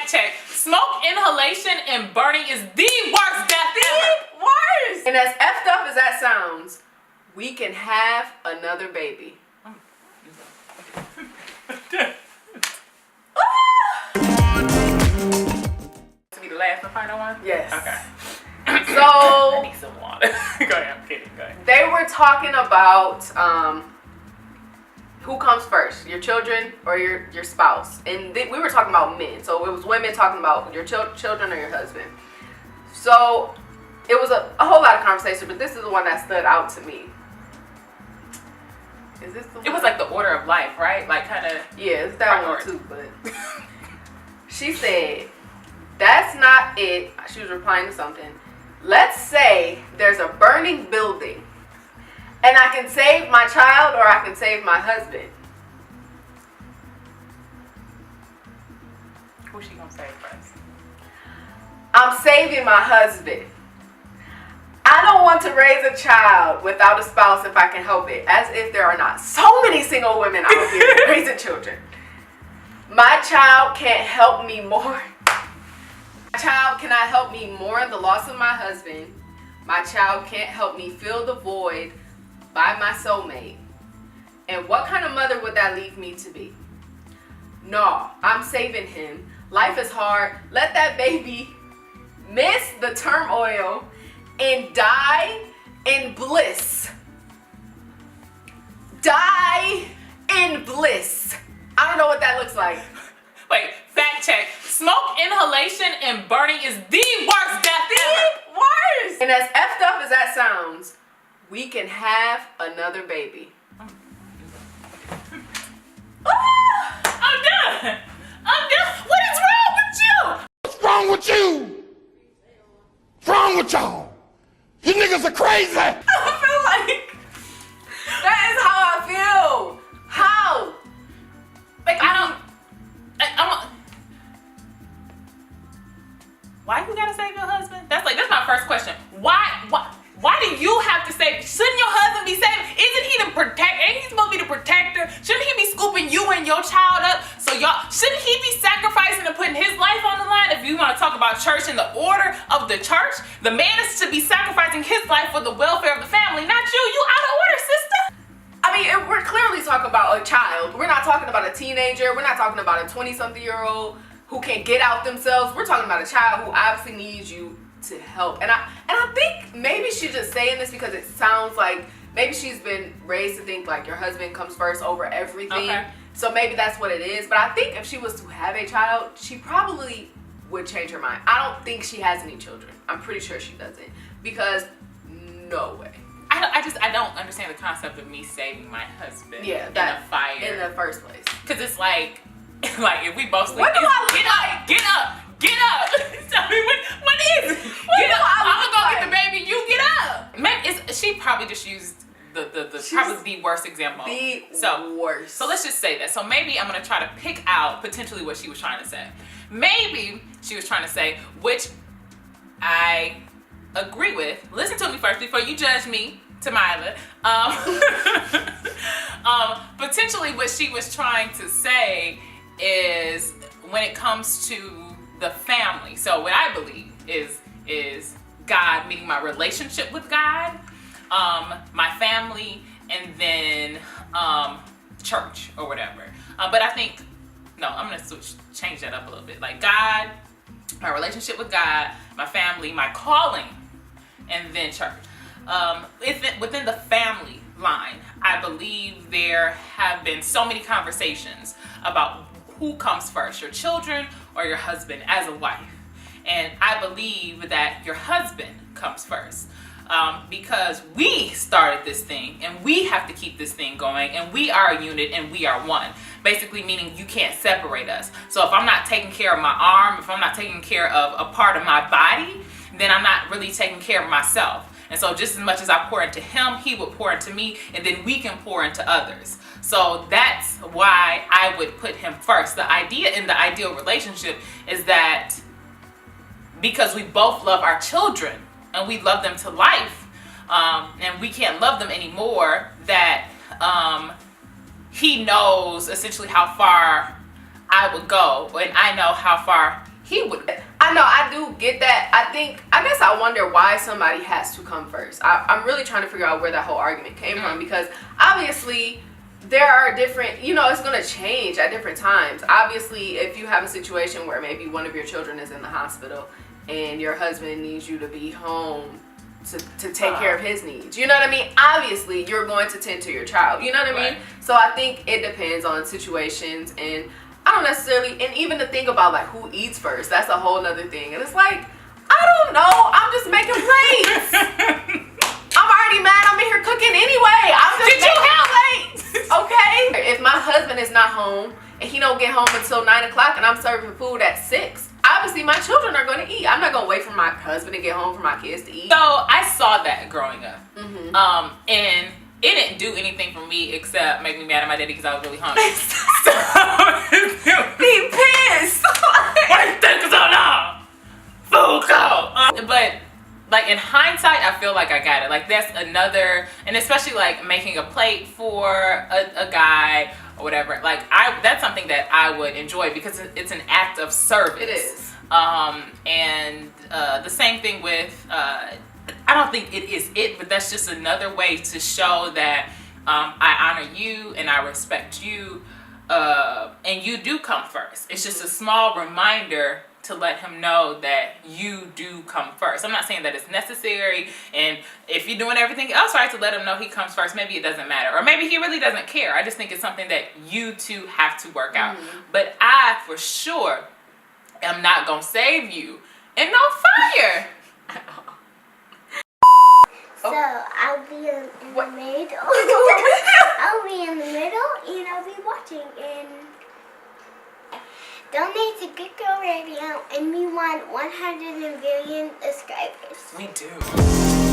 fact check. Smoke inhalation and burning is the worst death ever. Worst. And as effed up as that sounds, we can have another baby. To be the last and final one? Yes. Okay. So I need some water. Go ahead, I'm kidding. Go ahead. they were talking about who comes first, your children or your spouse, and we were talking about men. So it was women talking about your children or your husband. So it was a whole lot of conversation, but this is the one that stood out to me. Is this the one? It was like the order of life, right? Like kind of. Yeah, it's that one too, but she said, that's not it. She was replying to something. Let's say there's a burning building and I can save my child or I can save my husband. Who's she gonna save first? I'm saving my husband. I don't want to raise a child without a spouse if I can help it. As if there are not so many single women out here raising children. My child can't help me more. My child cannot help me mourn the loss of my husband. My child can't help me fill the void by my soulmate. And what kind of mother would that leave me to be? No, I'm saving him. Life is hard. Let that baby miss the turmoil and die in bliss. Die in bliss. I don't know what that looks like. Wait, fact check. Smoke inhalation and burning is the worst death ever. Worst. And as effed up as that sounds, we can have another baby. I'm done. I'm done. What is wrong with you? What's wrong with you? What's wrong with y'all? You niggas are crazy. I feel like that is how I feel. How? Like why you gotta save your husband? That's my first question. Why do you have to save? Shouldn't your husband be saved? Isn't he the protector? Ain't he supposed to be the protector? Shouldn't he be scooping you and your child up? So shouldn't he be sacrificing and putting his life on the line? If you want to talk about church and the order of the church, the man is to be sacrificing his life for the welfare of the family, not you. You out of order, sister. I mean, we're clearly talking about a child. We're not talking about a teenager. We're not talking about a 20-something-year-old who can't get out themselves. We're talking about a child who obviously needs you to help. And I think maybe she's just saying this because it sounds like maybe she's been raised to think like your husband comes first over everything. Okay. So maybe that's what it is. But I think if she was to have a child, she probably would change her mind. I don't think she has any children. I'm pretty sure she doesn't. Because no way. I don't understand the concept of me saving my husband in a fire in the first place. Because it's like if we both sleep, What do I look get up. Tell me what is it? Get up. I'm gonna go get the baby. You get up. Maybe she probably just used probably the worst example. Worst. So let's just say that. So maybe I'm gonna try to pick out potentially what she was trying to say. Maybe she was trying to say, which I agree with. Listen to me first before you judge me, Tymila. Potentially what she was trying to say is when it comes to the family. So what I believe is God, meaning my relationship with God, my family, and then church or whatever. But I think, no, I'm gonna change that up a little bit. Like God, my relationship with God, my family, my calling, and then church. Within the family line, I believe there have been so many conversations about who comes first, your children or your husband as a wife. And I believe that your husband comes first because we started this thing and we have to keep this thing going, and we are a unit and we are one. Basically meaning you can't separate us. So if I'm not taking care of my arm, if I'm not taking care of a part of my body, then I'm not really taking care of myself. And so just as much as I pour into him, he would pour into me, and then we can pour into others. So that's why I would put him first. The idea in the ideal relationship is that because we both love our children and we love them to life, and we can't love them anymore, that he knows essentially how far I would go, and I know how far he would. I know, I do get that. I guess I wonder why somebody has to come first. I'm really trying to figure out where that whole argument came from, because obviously there are different, it's going to change at different times. Obviously, if you have a situation where maybe one of your children is in the hospital and your husband needs you to be home to take care of his needs, you know what I mean? Obviously, you're going to tend to your child, you know what I mean? So I think it depends on situations, and I don't necessarily, and even to think about like who eats first, that's a whole nother thing. And it's like, I don't know, I'm just making plates. I'm already mad, I'm in here cooking anyway. I'm just making plates, okay? If my husband is not home and he don't get home until 9 o'clock and I'm serving food at 6, obviously my children are going to eat. I'm not going to wait for my husband to get home for my kids to eat. So I saw that growing up. And it didn't do anything for me except make me mad at my daddy because I was really hungry. Be pissed. What do you think is on now? Food cold. But like in hindsight, I feel like I got it. Like that's another, and especially like making a plate for a guy or whatever. Like that's something that I would enjoy because it's an act of service. It is. And the same thing with, I don't think it is it, but that's just another way to show that I honor you and I respect you, and you do come first. It's just a small reminder to let him know that you do come first. I'm not saying that it's necessary, and if you're doing everything else right, to let him know he comes first. Maybe it doesn't matter, or maybe he really doesn't care. I just think it's something that you two have to work out. But I, for sure, am not gonna save you in no fire. So I'll be in the middle. I'll be in the middle and I'll be watching, and donate to Good Girl Radio, and we want 100 million subscribers. We do.